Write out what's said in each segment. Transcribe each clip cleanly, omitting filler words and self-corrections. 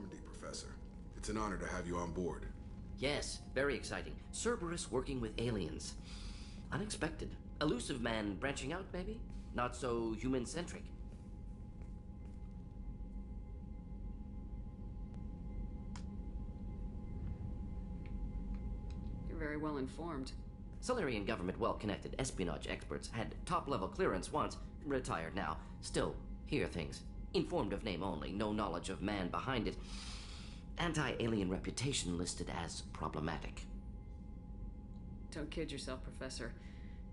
Normandy, Professor. It's an honor to have you on board. Yes, very exciting. Cerberus working with aliens. Unexpected. Elusive man branching out, maybe? Not so human-centric. You're very well informed. Solarian government well-connected espionage experts had top-level clearance once, retired now. Still, hear things. Informed of name only, no knowledge of man behind it. Anti-alien reputation listed as problematic. Don't kid yourself, Professor.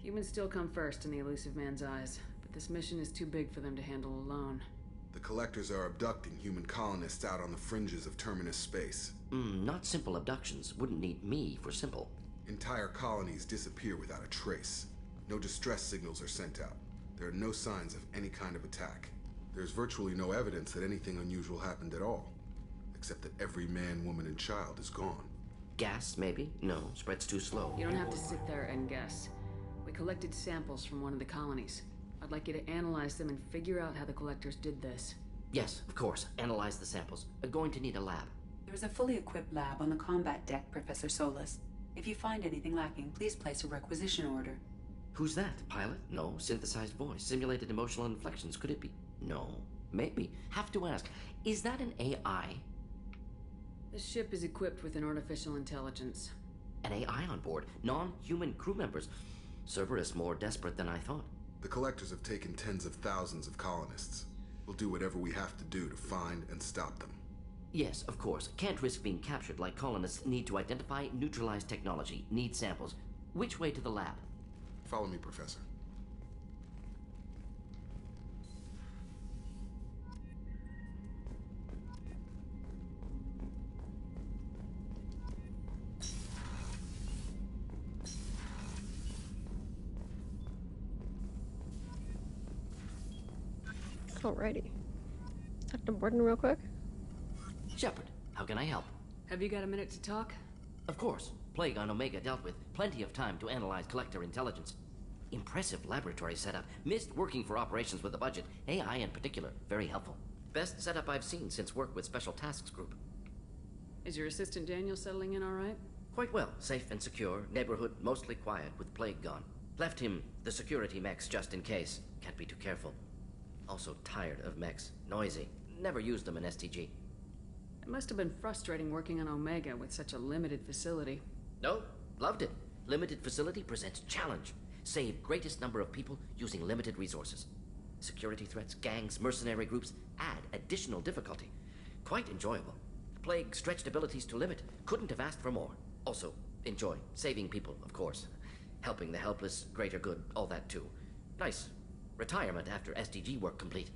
Humans still come first in the elusive man's eyes, but this mission is too big for them to handle alone. The Collectors are abducting human colonists out on the fringes of terminus space. Not simple abductions. Wouldn't need me for simple. Entire colonies disappear without a trace. No distress signals are sent out. There are no signs of any kind of attack. There's virtually no evidence that anything unusual happened at all, except that every man, woman, and child is gone. Gas, maybe? No, spreads too slow. You don't have to sit there and guess. We collected samples from one of the colonies. I'd like you to analyze them and figure out how the Collectors did this. Yes, of course. Analyze the samples. Going to need a lab. There's a fully equipped lab on the combat deck, Professor Solis. If you find anything lacking, please place a requisition order. Who's that? Pilot? No. Synthesized voice. Simulated emotional inflections. Could it be? No. Maybe. Have to ask. Is that an AI? The ship is equipped with an artificial intelligence. An AI on board? Non-human crew members? Cerberus more desperate than I thought. The Collectors have taken tens of thousands of colonists. We'll do whatever we have to do to find and stop them. Yes, of course. Can't risk being captured like colonists. Need to identify, neutralize technology. Need samples. Which way to the lab? Follow me, Professor. Alrighty. Talk to Mordin real quick. Shepard, how can I help? Have you got a minute to talk? Of course. Plague on Omega dealt with. Plenty of time to analyze Collector intelligence. Impressive laboratory setup. Missed working for operations with a budget. AI in particular. Very helpful. Best setup I've seen since work with Special Tasks Group. Is your assistant Daniel settling in all right? Quite well. Safe and secure. Neighborhood mostly quiet with Plague gone. Left him the security mechs just in case. Can't be too careful. Also tired of mechs. Noisy. Never used them in STG. It must have been frustrating working on Omega with such a limited facility. No, loved it. Limited facility presents challenge. Save greatest number of people using limited resources. Security threats, gangs, mercenary groups add additional difficulty. Quite enjoyable. Plague stretched abilities to limit. Couldn't have asked for more. Also, enjoy. Saving people, of course. Helping the helpless, greater good, all that too. Nice. Retirement after SDG work complete.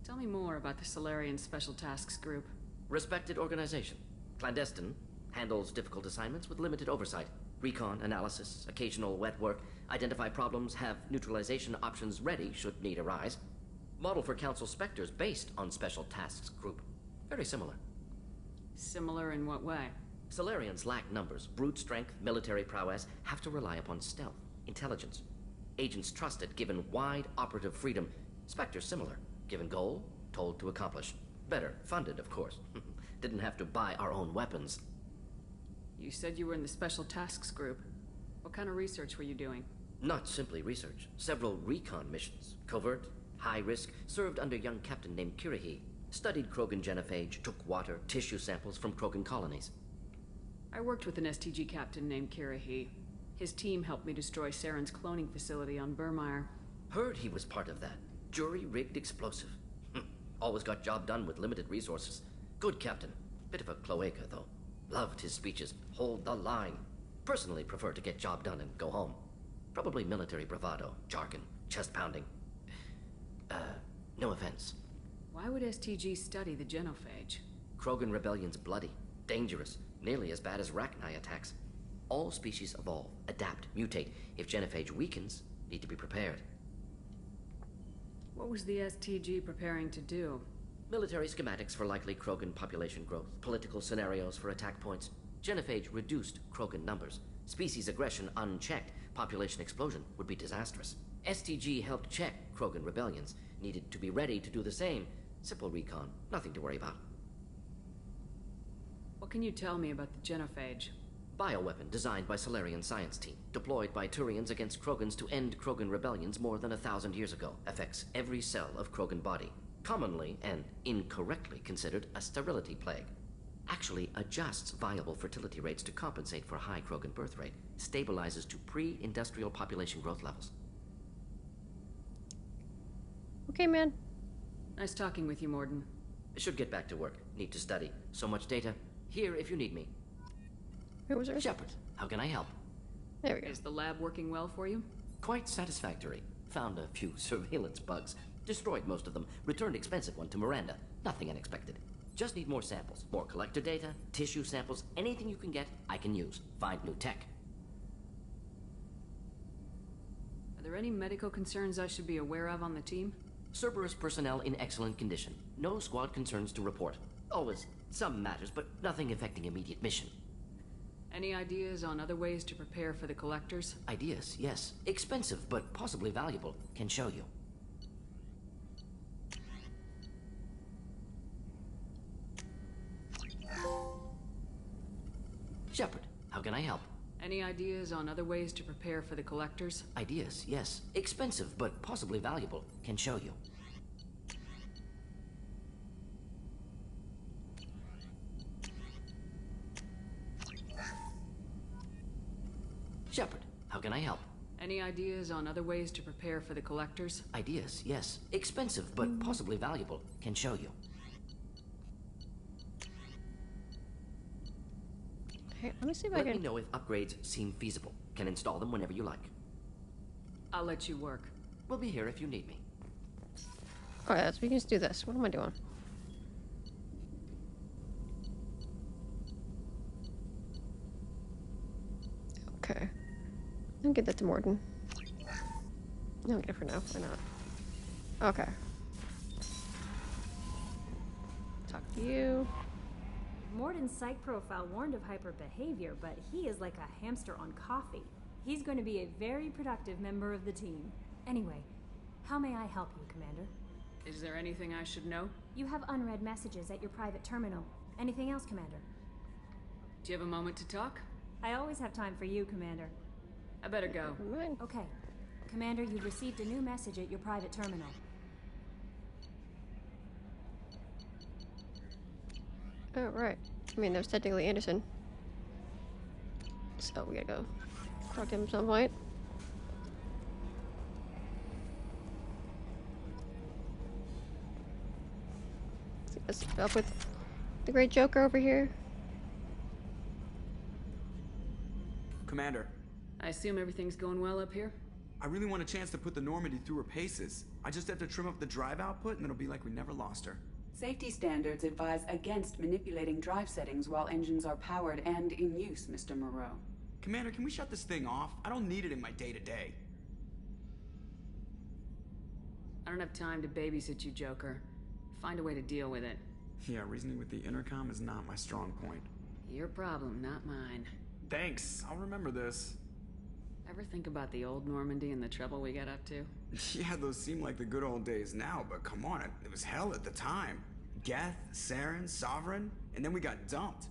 Tell me more about the Solarian Special Tasks Group. Respected organization. Clandestine. Handles difficult assignments with limited oversight. Recon, analysis, occasional wet work. Identify problems, have neutralization options ready should need arise. Model for Council Spectres based on Special Tasks Group. Very similar. Similar in what way? Solarians lack numbers, brute strength, military prowess, have to rely upon stealth, intelligence. Agents trusted, given wide operative freedom. Spectres similar, given goal, told to accomplish. Better, funded, of course. Didn't have to buy our own weapons. You said you were in the Special Tasks Group. What kind of research were you doing? Not simply research. Several recon missions. Covert, high risk, served under young captain named Kirahi. Studied Krogan genophage, took water, tissue samples from Krogan colonies. I worked with an STG captain named Kirahi. His team helped me destroy Saren's cloning facility on Burmire. Heard he was part of that. Jury-rigged explosive. Always got job done with limited resources. Good captain. Bit of a cloaca, though. Loved his speeches. Hold the line. Personally prefer to get job done and go home. Probably military bravado, jargon, chest-pounding. No offense. Why would STG study the genophage? Krogan rebellion's bloody, dangerous, nearly as bad as Rachni attacks. All species evolve, adapt, mutate. If genophage weakens, need to be prepared. What was the STG preparing to do? Military schematics for likely Krogan population growth, political scenarios for attack points. Genophage reduced Krogan numbers. Species aggression unchecked, population explosion would be disastrous. STG helped check Krogan rebellions, needed to be ready to do the same. Simple recon, nothing to worry about. can you tell me about the genophage? Bioweapon designed by Solarian science team, deployed by Turians against Krogans to end Krogan rebellions more than 1,000 years ago, affects every cell of Krogan body. Commonly and incorrectly considered a sterility plague. Actually adjusts viable fertility rates to compensate for high Krogan birth rate, stabilizes to pre-industrial population growth levels. Okay, man. Nice talking with you, Mordin. Should get back to work. Need to study. So much data. Here if you need me. Where was her? Shepard, how can I help? There we go. Is the lab working well for you? Quite satisfactory. Found a few surveillance bugs. Destroyed most of them. Returned expensive one to Miranda. Nothing unexpected. Just need more samples. More collector data, tissue samples, anything you can get, I can use. Find new tech. Are there any medical concerns I should be aware of on the team? Cerberus personnel in excellent condition. No squad concerns to report. Always some matters, but nothing affecting immediate mission. Any ideas on other ways to prepare for the collectors? Ideas, yes. Expensive, but possibly valuable. Can show you. Shepard, how can I help? Any ideas on other ways to prepare for the collectors? Ideas, yes. Expensive, but possibly valuable. Can show you. Shepard, how can I help? Any ideas on other ways to prepare for the collectors? Ideas, yes. Expensive, but possibly valuable. Can show you. Okay, let me see if I Let can. me know if upgrades seem feasible. Can install them whenever you like. I'll let you work. We'll be here if you need me. Oh, yeah, so we can just do this. What am I doing? Okay. I'll get that to Mordin. No, get it for now. Why not? Okay. Talk to you. Mordin's psych profile warned of hyperbehavior, but he is like a hamster on coffee. He's going to be a very productive member of the team. Anyway, how may I help you, Commander? Is there anything I should know? You have unread messages at your private terminal. Anything else, Commander? Do you have a moment to talk? I always have time for you, Commander. I better go. Never mind. Okay. Commander, you've received a new message at your private terminal. Oh, right. I mean, there's technically Anderson. So we gotta go talk to him at some point. Let's keep up with the great Joker over here. Commander, I assume everything's going well up here? I really want a chance to put the Normandy through her paces. I just have to trim up the drive output and it'll be like we never lost her. Safety standards advise against manipulating drive settings while engines are powered and in use, Mr. Moreau. Commander, can we shut this thing off? I don't need it in my day-to-day. I don't have time to babysit you, Joker. Find a way to deal with it. Yeah, reasoning with the intercom is not my strong point. Your problem, not mine. Thanks, I'll remember this. Ever think about the old Normandy and the trouble we got up to? Yeah, those seem like the good old days now, but come on, it was hell at the time. Geth, Saren, Sovereign, and then we got dumped.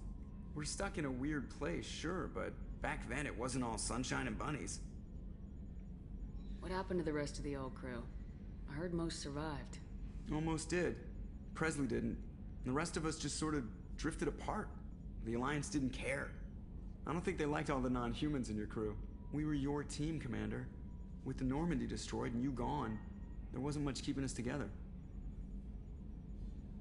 We're stuck in a weird place, sure, but back then it wasn't all sunshine and bunnies. What happened to the rest of the old crew? I heard most survived. Almost did. Presley didn't. The rest of us just sort of drifted apart. The Alliance didn't care. I don't think they liked all the non-humans in your crew. We were your team, Commander. With the Normandy destroyed and you gone, there wasn't much keeping us together.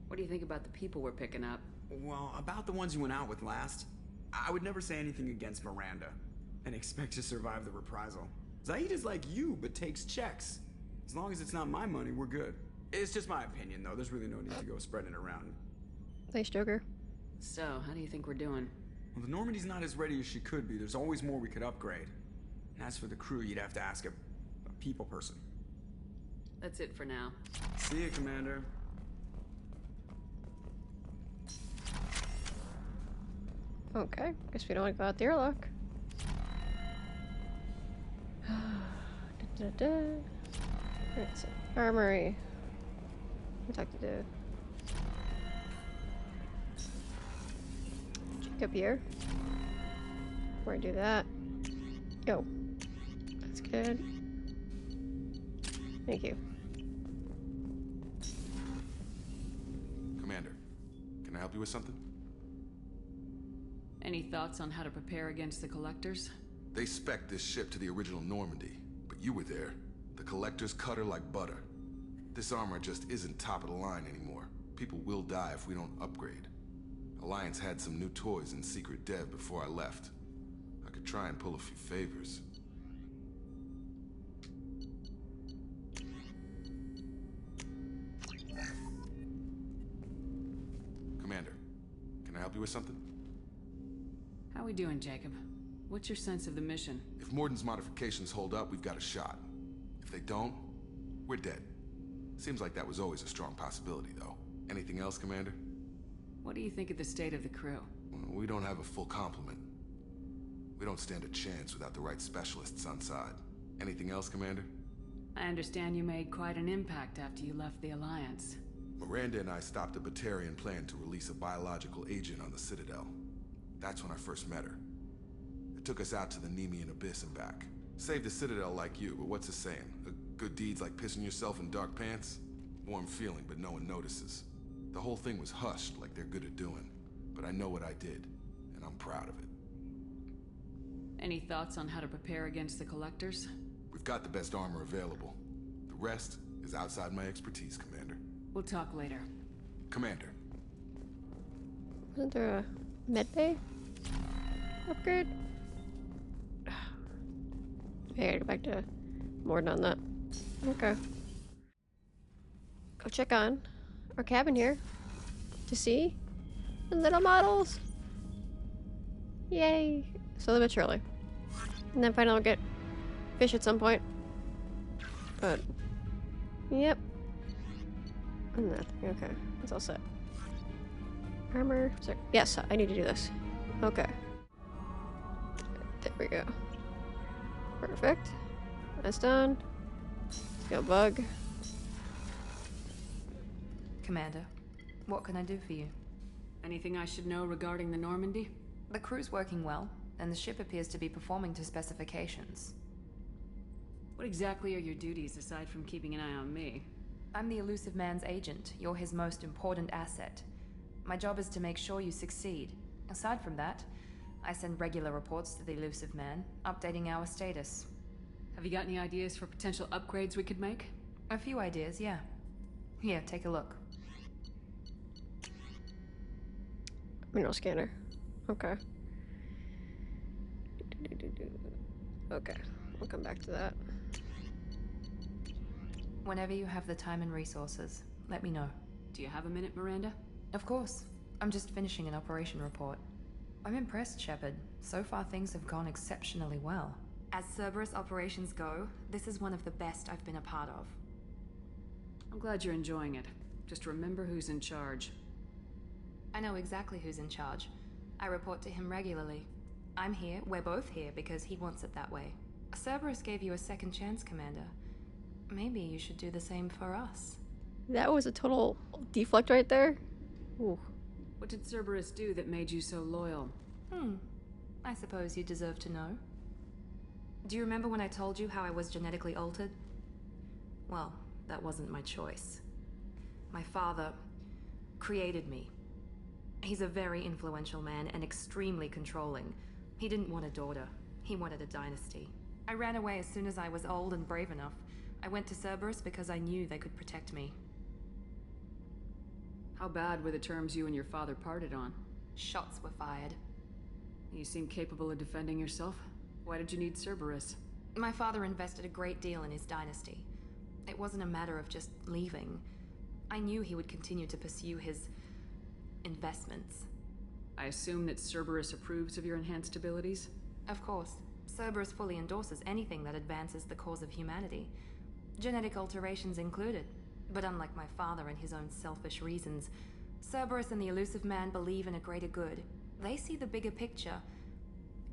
What do you think about the people we're picking up? Well, about the ones you went out with last, I would never say anything against Miranda and expect to survive the reprisal. Zaid is like you, but takes checks. As long as it's not my money, we're good. It's just my opinion, though. There's really no need to go spreading it around. Thanks, Joker. So, how do you think we're doing? Well, the Normandy's not as ready as she could be. There's always more we could upgrade. And as for the crew, you'd have to ask a people person. That's it for now. See you, Commander. Okay, guess we don't want to go out the airlock. Alright, so armory. We talked to Up here. Before I do that. Yo. That's good. Thank you. Commander, can I help you with something? Any thoughts on how to prepare against the Collectors? They spec'd this ship to the original Normandy, but you were there. The Collectors cut her like butter. This armor just isn't top of the line anymore. People will die if we don't upgrade. Alliance had some new toys in secret dev before I left. I could try and pull a few favors. Commander, can I help you with something? How we doing, Jacob? What's your sense of the mission? If Mordin's modifications hold up, we've got a shot. If they don't, we're dead. Seems like that was always a strong possibility, though. Anything else, Commander? What do you think of the state of the crew? We don't have a full complement. We don't stand a chance without the right specialists on side. Anything else, Commander? I understand you made quite an impact after you left the Alliance. Miranda and I stopped a Batarian plan to release a biological agent on the Citadel. That's when I first met her. It took us out to the Nemean Abyss and back. Saved the Citadel like you, but what's the saying? A good deed's like pissing yourself in dark pants? Warm feeling, but no one notices. The whole thing was hushed like they're good at doing. But I know what I did, and I'm proud of it. Any thoughts on how to prepare against the Collectors? We've got the best armor available. The rest is outside my expertise, Commander. We'll talk later. Commander. Isn't there a med bay upgrade? I gotta go back to Mordin on that. Okay. Go check on our cabin here to see the little models. Yay! Slowly but surely. And then finally we'll get fish at some point. But, yep. And nothing. Okay, it's all set. Armor. Sorry. Yes, I need to do this. Okay. There we go. Perfect. That's done. Let's go, bug. Commander, what can I do for you? Anything I should know regarding the Normandy? The crew's working well, and the ship appears to be performing to specifications. What exactly are your duties aside from keeping an eye on me? I'm the Elusive Man's agent. You're his most important asset. My job is to make sure you succeed. Aside from that, I send regular reports to the Elusive Man, updating our status. Have you got any ideas for potential upgrades we could make? A few ideas, yeah. Here, take a look. Mineral scanner. Okay. Okay, we'll come back to that. Whenever you have the time and resources, let me know. Do you have a minute, Miranda? Of course. I'm just finishing an operation report. I'm impressed, Shepard. So far things have gone exceptionally well. As Cerberus operations go, this is one of the best I've been a part of. I'm glad you're enjoying it. Just remember who's in charge. I know exactly who's in charge. I report to him regularly. I'm here, we're both here, because he wants it that way. Cerberus gave you a second chance, Commander. Maybe you should do the same for us. That was a total deflect right there. Ooh. What did Cerberus do that made you so loyal? I suppose you deserve to know. Do you remember when I told you how I was genetically altered? Well, that wasn't my choice. My father created me. He's a very influential man and extremely controlling. He didn't want a daughter. He wanted a dynasty. I ran away as soon as I was old and brave enough. I went to Cerberus because I knew they could protect me. How bad were the terms you and your father parted on? Shots were fired. You seem capable of defending yourself. Why did you need Cerberus? My father invested a great deal in his dynasty. It wasn't a matter of just leaving. I knew he would continue to pursue his investments. I assume that Cerberus approves of your enhanced abilities? Of course. Cerberus fully endorses anything that advances the cause of humanity. Genetic alterations included. But unlike my father and his own selfish reasons, Cerberus and the Elusive Man believe in a greater good. They see the bigger picture,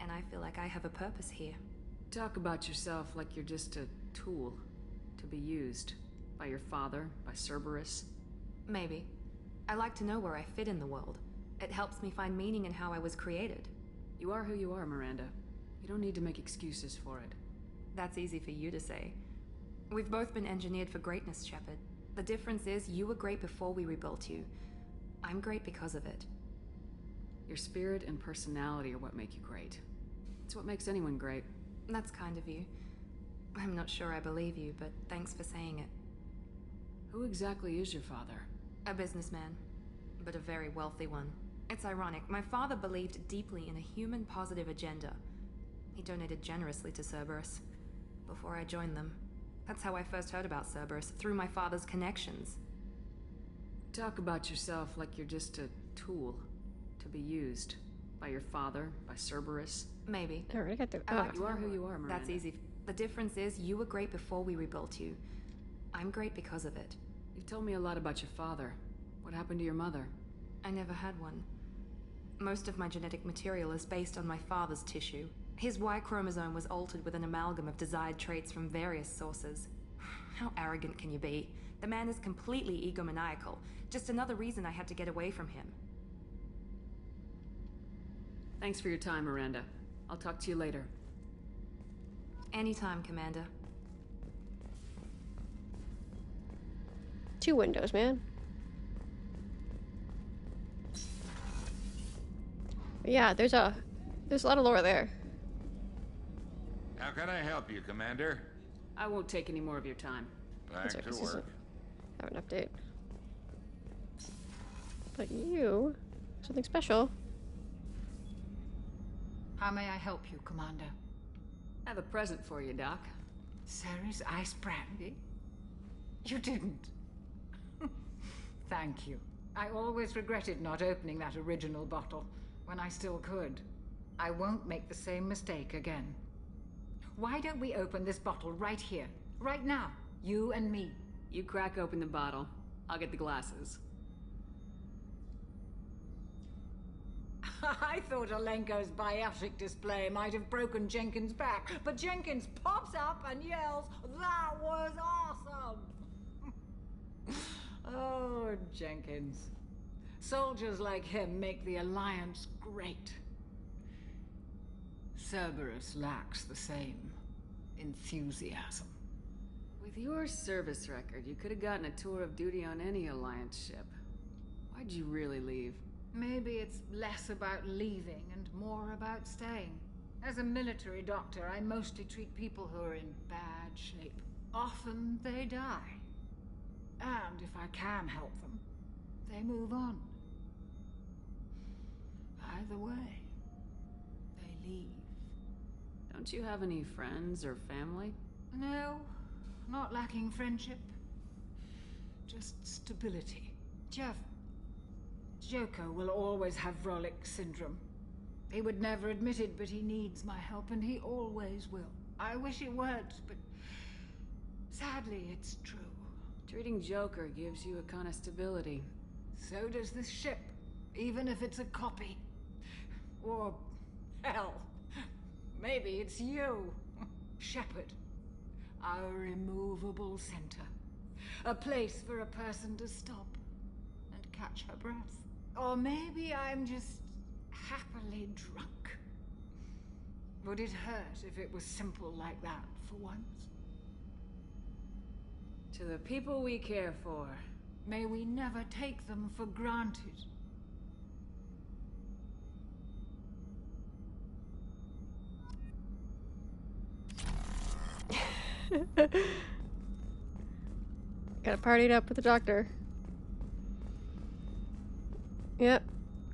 and I feel like I have a purpose here. Talk about yourself like you're just a tool to be used by your father, by Cerberus. Maybe. I like to know where I fit in the world. It helps me find meaning in how I was created. You are who you are, Miranda. You don't need to make excuses for it. That's easy for you to say. We've both been engineered for greatness, Shepard. The difference is you were great before we rebuilt you. I'm great because of it. Your spirit and personality are what make you great. It's what makes anyone great. That's kind of you. I'm not sure I believe you, but thanks for saying it. Who exactly is your father? A businessman, but a very wealthy one. It's ironic. My father believed deeply in a human-positive agenda. He donated generously to Cerberus before I joined them. That's how I first heard about Cerberus, through my father's connections. Talk about yourself like you're just a tool to be used by your father, by Cerberus. Maybe. I already got the. I like You are who you are, Miranda. That's easy. The difference is you were great before we rebuilt you. I'm great because of it. You've told me a lot about your father. What happened to your mother? I never had one. Most of my genetic material is based on my father's tissue. His Y chromosome was altered with an amalgam of desired traits from various sources. How arrogant can you be? The man is completely egomaniacal. Just another reason I had to get away from him. Thanks for your time, Miranda. I'll talk to you later. Anytime, Commander. 2 windows, man. But yeah, there's a lot of lore there. How can I help you, Commander? I won't take any more of your time. Back Sorry, to this is work. have an update. But you, something special. How may I help you, Commander? I have a present for you, Doc. Ceres ice brandy? You didn't. Thank you. I always regretted not opening that original bottle when I still could. I won't make the same mistake again. Why don't we open this bottle right here, right now? You and me. You crack open the bottle. I'll get the glasses. I thought Alenko's biotic display might have broken Jenkins' back, but Jenkins pops up and yells, "That was awesome!" Oh, Jenkins. Soldiers like him make the Alliance great. Cerberus lacks the same enthusiasm. With your service record, you could have gotten a tour of duty on any Alliance ship. Why'd you really leave? Maybe it's less about leaving and more about staying. As a military doctor, I mostly treat people who are in bad shape. Often they die. And if I can help them, they move on. Either way, they leave. Don't you have any friends or family? No, not lacking friendship. Just stability. Joko will always have Vrolic syndrome. He would never admit it, but he needs my help, and he always will. I wish it weren't, but sadly, it's true. Treating Joker gives you a kind of stability. So does this ship, even if it's a copy. Or, hell, maybe it's you, Shepard. Our immovable center. A place for a person to stop and catch her breath. Or maybe I'm just happily drunk. Would it hurt if it was simple like that for once? To the people we care for. May we never take them for granted. Gotta party it up with the doctor. Yep,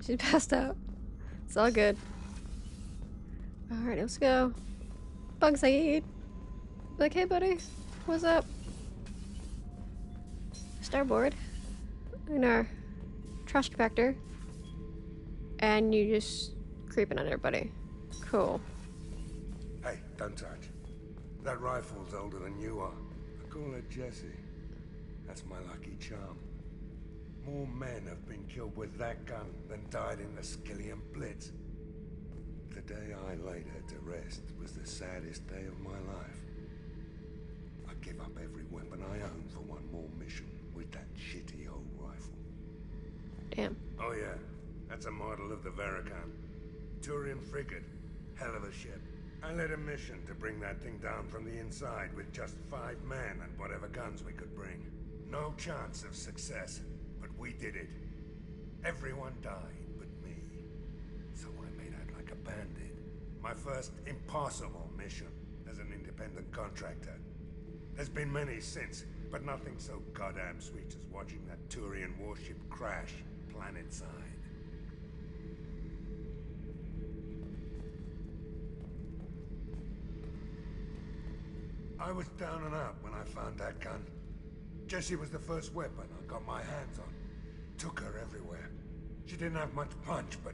she passed out. It's all good. Alright, let's go. Bug Saeed. Like, hey buddy, what's up? Starboard. In our trash compactor. And you just creeping on everybody. Cool. Hey, don't touch. That rifle's older than you are. I call her Jessie. That's my lucky charm. More men have been killed with that gun than died in the Skillian Blitz. The day I laid her to rest was the saddest day of my life. I'd give up every weapon I own for one more mission with that shitty old rifle. Damn. Oh yeah, That's a model of the Verican. Turian frigate. Hell of a ship. I led a mission to bring that thing down from the inside with just 5 men and whatever guns we could bring. No chance of success, but we did it. Everyone died but me. So I made out like a bandit. My first impossible mission as an independent contractor. There's been many since, but nothing so goddamn sweet as watching that Turian warship crash planet-side. I was down and out when I found that gun. Jessie was the first weapon I got my hands on. Took her everywhere. She didn't have much punch, but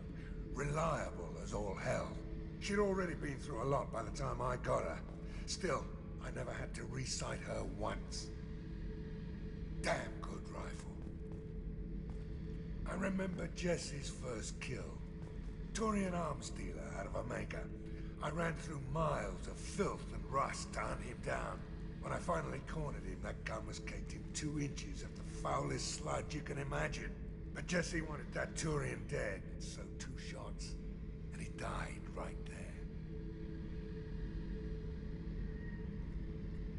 reliable as all hell. She'd already been through a lot by the time I got her. Still, I never had to re-sight her once. Damn good rifle. I remember Jessie's first kill. Turian arms dealer out of Omega. I ran through miles of filth and rust to hunt him down. When I finally cornered him, that gun was caked in 2 inches of the foulest sludge you can imagine. But Jessie wanted that Turian dead, so 2 shots, and he died right there.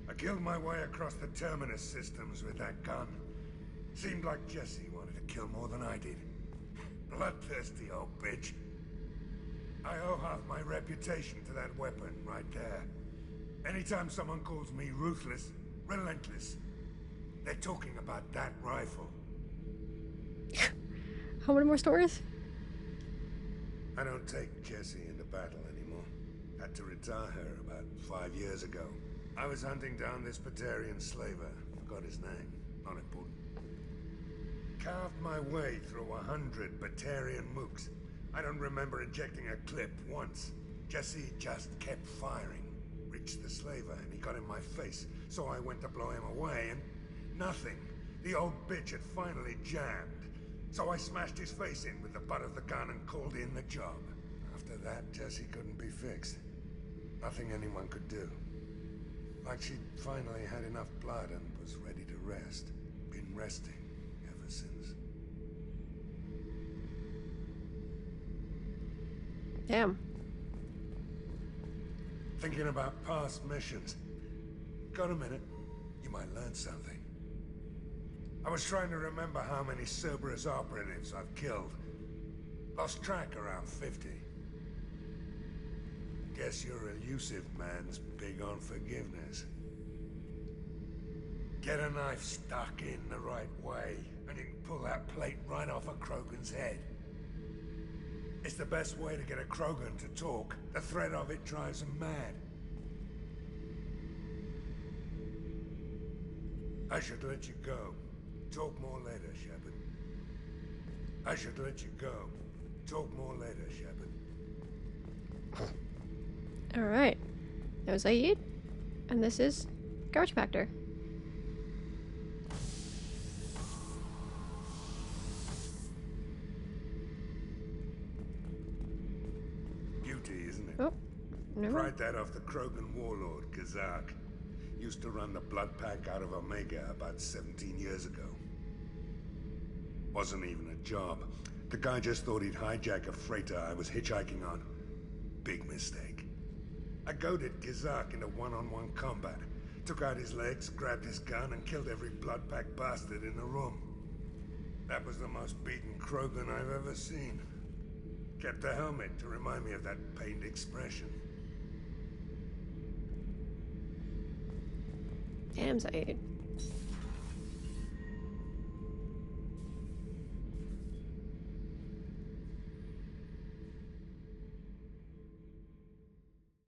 I killed my way across the terminus systems with that gun. Seemed like Jessie wanted to kill more than I did. Bloodthirsty old bitch. I owe half my reputation to that weapon right there. Anytime someone calls me ruthless, relentless, they're talking about that rifle. How many more stories? I don't take Jessie into battle anymore. Had to retire her about 5 years ago. I was hunting down this Batarian slaver. Forgot his name. Not important. Carved my way through 100 Batarian mooks. I don't remember ejecting a clip once. Jessie just kept firing. Reached the slaver and he got in my face, so I went to blow him away and nothing. The old bitch had finally jammed. So I smashed his face in with the butt of the gun and called in the job. After that, Jessie couldn't be fixed. Nothing anyone could do. Like she'd finally had enough blood and was ready to rest. Been resting ever since. Damn. Thinking about past missions. Got a minute? You might learn something. I was trying to remember how many Cerberus operatives I've killed. Lost track around 50. Guess your elusive man's big on forgiveness. Get a knife stuck in the right way, and you can pull that plate right off a Krogan's head. It's the best way to get a Krogan to talk. The threat of it drives him mad. I should let you go. Talk more later, Shepard. I should let you go. Talk more later, Shepard. Alright. That was Aid. And this is Garbage Compactor. Beauty, isn't it? Oh, never. Pried that off the Krogan warlord, Kazak. Used to run the blood pack out of Omega about 17 years ago. Wasn't even a job. The guy just thought he'd hijack a freighter I was hitchhiking on. Big mistake. I goaded Kazak into one-on-one combat. Took out his legs, grabbed his gun, and killed every blood pack bastard in the room. That was the most beaten Krogan I've ever seen. Kept a helmet to remind me of that pained expression. Damn, Zaid.